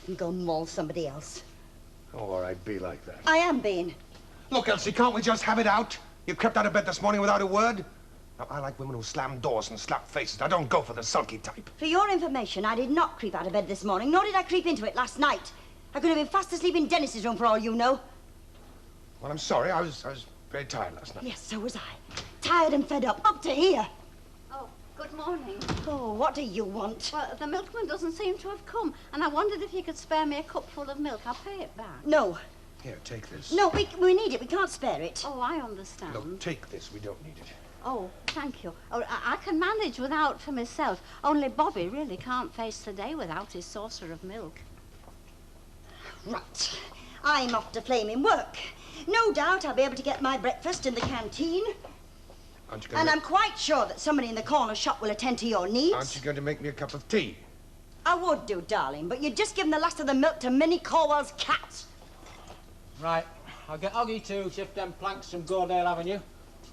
and go maul somebody else. Oh, all right, be like that. I am being. Look, Elsie, can't we just have it out? You crept out of bed this morning without a word? Now, I like women who slam doors and slap faces. I don't go for the sulky type. For your information, I did not creep out of bed this morning, nor did I creep into it last night. I could have been fast asleep in Dennis's room for all you know. Well, I'm sorry. I was very tired last night. Yes, so was I. Tired and fed up to here. Oh, good morning. Oh, what do you want? Well, the milkman doesn't seem to have come, and I wondered if you could spare me a cupful of milk. I'll pay it back. No. Here, take this. No, we need it. We can't spare it. Oh, I understand. Look, take this. We don't need it. Oh, thank you. Oh, I can manage without for myself. Only Bobby really can't face the day without his saucer of milk. Right. I'm off to flaming work. No doubt I'll be able to get my breakfast in the canteen. Aren't you going And I'm quite sure that somebody in the corner shop will attend to your needs. Aren't you going to make me a cup of tea? I would do, darling, but you'd just given the last of the milk to Minnie Corwell's cats. Right. I'll get Oggy to shift them planks from Gordale Avenue.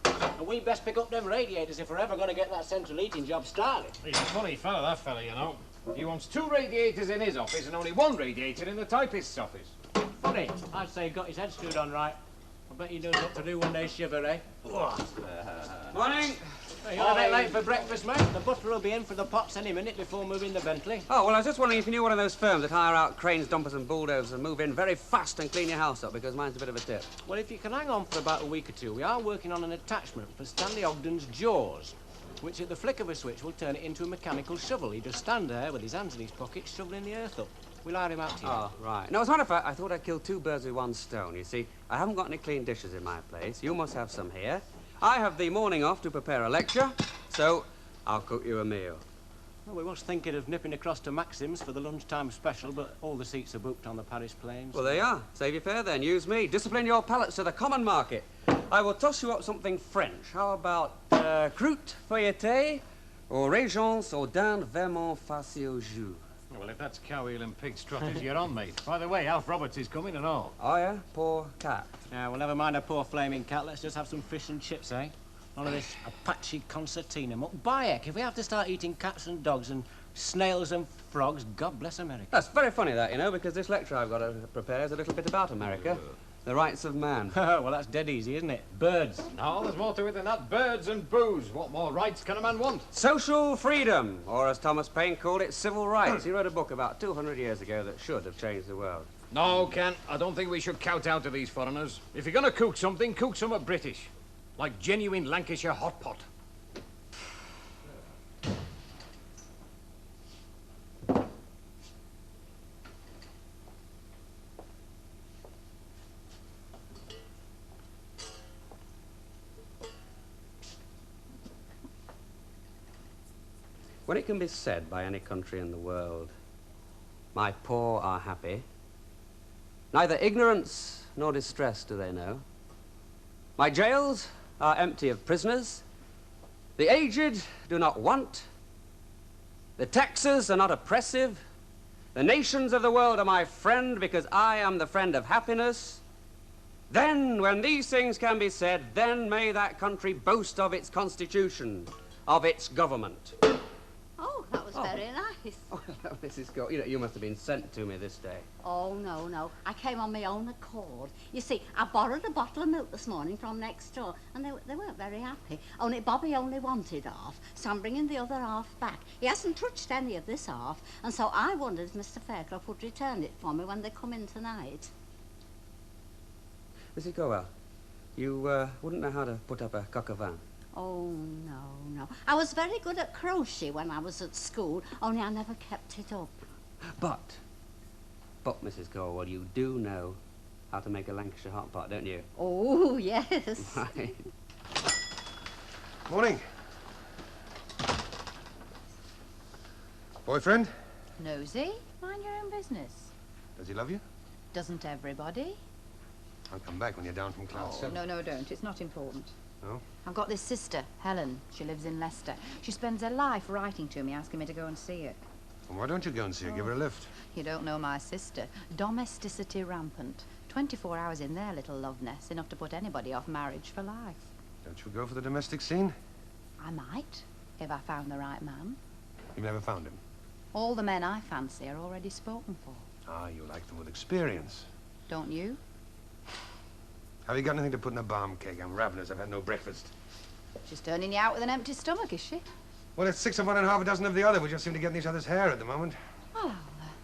And we best pick up them radiators if we're ever going to get that central heating job started. He's a funny fellow, that fella, you know. He wants 2 radiators in his office and only 1 radiator in the typist's office. Funny. I'd say he got his head screwed on right. I bet he knows what to do when they shiver, eh? Morning. Hey, you're a bit late for breakfast, mate. The butler will be in for the pots any minute before moving the Bentley. Oh, well, I was just wondering if you knew one of those firms that hire out cranes, dumpers and bulldozers and move in very fast and clean your house up, because mine's a bit of a tip. Well, if you can hang on for about a week or 2, we are working on an attachment for Stanley Ogden's jaws, which at the flick of a switch will turn it into a mechanical shovel. He'd just stand there with his hands in his pockets, shoveling the earth up. We'll hire him out to you. Oh, right. No, as a matter of fact, I thought I'd kill 2 birds with 1 stone. You see, I haven't got any clean dishes in my place. You must have some here. I have the morning off to prepare a lecture, so I'll cook you a meal. Well, we was thinking of nipping across to Maxim's for the lunchtime special, but all the seats are booked on the Paris planes. Well, there you are. Save your fare then. Use me. Discipline your palates to the common market. I will toss you up something French. How about croûte feuilletée or régence au dinde vraiment farcie au jus? Well, if that's cow heel and pig trotters, you're on, mate. By the way, Alf Roberts is coming and all. Oh, yeah? Poor cat. Yeah, well, never mind a poor flaming cat. Let's just have some fish and chips, eh? None of this Apache concertina. Bayek, if we have to start eating cats and dogs and snails and frogs, God bless America. That's very funny, that, you know, because this lecture I've got to prepare is a little bit about America. The rights of man. Well, that's dead easy, isn't it? Birds. No, there's more to it than that. Birds and booze. What more rights can a man want? Social freedom, or as Thomas Paine called it, civil rights. He wrote a book about 200 years ago that should have changed the world. No, Ken, I don't think we should kowtow to these foreigners. If you're going to cook something British. Like genuine Lancashire hot pot. When it can be said by any country in the world, my poor are happy, neither ignorance nor distress do they know. My jails are empty of prisoners. The aged do not want. The taxes are not oppressive. The nations of the world are my friend because I am the friend of happiness. Then, when these things can be said, then may that country boast of its constitution, of its government. Oh, that was very nice. Oh, hello, Mrs. Gore. You must have been sent to me this day. Oh, no. I came on my own accord. You see, I borrowed a bottle of milk this morning from next door, and they weren't very happy. Only Bobby only wanted half, so I'm bringing the other half back. He hasn't touched any of this half, and so I wondered if Mr. Fairclough would return it for me when they come in tonight. Mrs. Gore, you wouldn't know how to put up a coq au vin? Oh, no. I was very good at crochet when I was at school, only I never kept it up. But, Mrs. Corwell, you do know how to make a Lancashire hot pot, don't you? Oh, yes. Right. Morning. Boyfriend? Nosy, mind your own business. Does he love you? Doesn't everybody? I'll come back when you're down from Cloud 7. No, don't. It's not important. No? I've got this sister, Helen. She lives in Leicester. She spends her life writing to me, asking me to go and see her. Well, why don't you go and see her? Give her a lift. You don't know my sister. Domesticity rampant. 24 hours in their little love nest, enough to put anybody off marriage for life. Don't you go for the domestic scene? I might, if I found the right man. You've never found him? All the men I fancy are already spoken for. Ah, you like them with experience. Don't you? Have you got anything to put in the bomb cake? I'm ravenous. I've had no breakfast. She's turning you out with an empty stomach, is she? Well, it's 6 of one and half a dozen of the other. We just seem to get in each other's hair at the moment. Well, I'll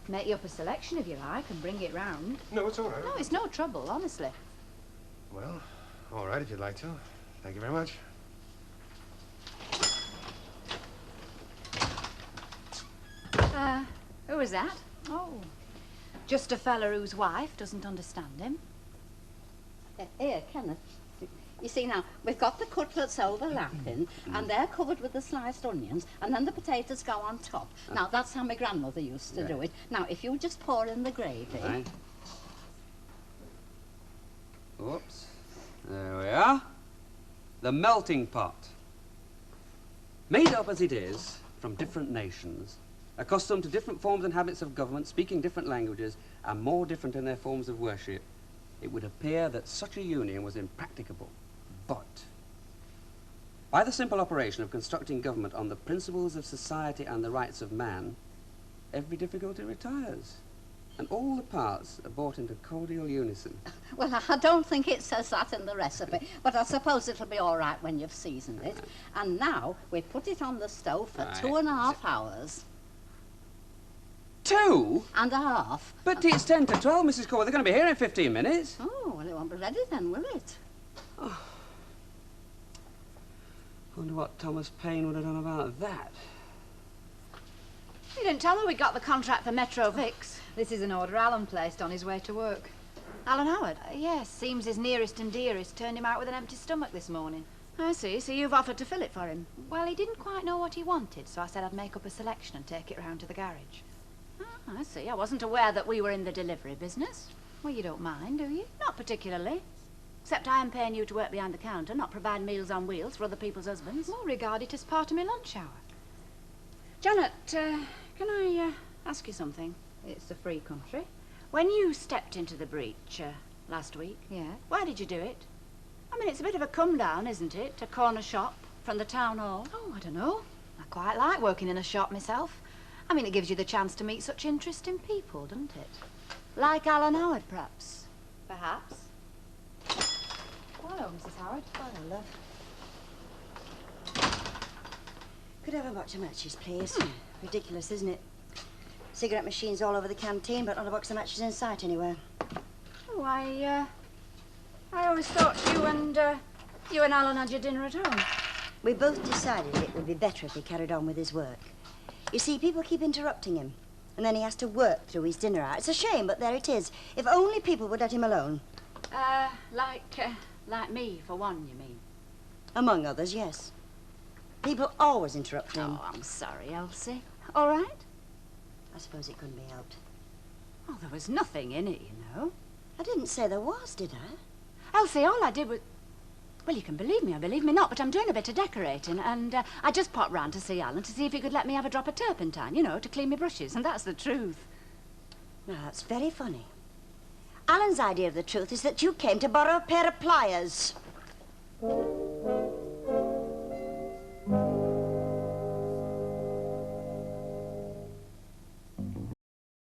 make you up a selection if you like and bring it round. No, it's all right. No, it's no trouble, honestly. Well, all right, if you'd like to. Thank you very much. Who was that? Oh, just a fella whose wife doesn't understand him. Here, Kenneth. You see now, we've got the cutlets overlapping, and they're covered with the sliced onions, and then the potatoes go on top. Now, that's how my grandmother used to do it. Now, if you just pour in the gravy... Right. Oops. There we are. The melting pot. Made up as it is from different nations, accustomed to different forms and habits of government, speaking different languages, and more different in their forms of worship, it would appear that such a union was impracticable. But by the simple operation of constructing government on the principles of society and the rights of man, every difficulty retires, and all the parts are brought into cordial unison. Well, I don't think it says that in the recipe, but I suppose it'll be all right when you've seasoned it. And now we put it on the stove for 2.5 hours. 2.5? But it's 10 to 12, Mrs. Cole. They're going to be here in 15 minutes. Oh, well, it won't be ready then, will it? Oh. Wonder what Thomas Paine would have done about that. You didn't tell her we got the contract for Metro Vix. This is an order Alan placed on his way to work. Alan Howard? Yes, seems his nearest and dearest turned him out with an empty stomach this morning. I see. So you've offered to fill it for him? Well, he didn't quite know what he wanted, so I said I'd make up a selection and take it round to the garage. Oh, I see. I wasn't aware that we were in the delivery business. Well, you don't mind, do you? Not particularly. Except I am paying you to work behind the counter, not provide meals on wheels for other people's husbands. Well, regard it as part of my lunch hour. Janet, can I ask you something? It's a free country. When you stepped into the breach last week, Yeah? why did you do it? I mean, it's a bit of a come down, isn't it? A corner shop from the town hall. Oh, I don't know. I quite like working in a shop myself. I mean, it gives you the chance to meet such interesting people, doesn't it? Like Alan Howard, perhaps? Perhaps. Hello, Mrs. Howard. Hello, love. Could I have a box of matches, please? Ridiculous, isn't it? Cigarette machines all over the canteen, but not a box of matches in sight anywhere. Oh, I always thought you and Alan had your dinner at home. We both decided it would be better if he carried on with his work. You see, people keep interrupting him, and then he has to work through his dinner hour. It's a shame, but there it is. If only people would let him alone. Like me, for one, you mean? Among others, yes. People always interrupt him. Oh, I'm sorry, Elsie. All right? I suppose it couldn't be helped. Oh, there was nothing in it, you know. I didn't say there was, did I? Elsie, all I did was... Well, you can believe me or believe me not, but I'm doing a bit of decorating, and I just popped round to see Alan to see if he could let me have a drop of turpentine, you know, to clean my brushes, and that's the truth. Now, that's very funny. Alan's idea of the truth is that you came to borrow a pair of pliers.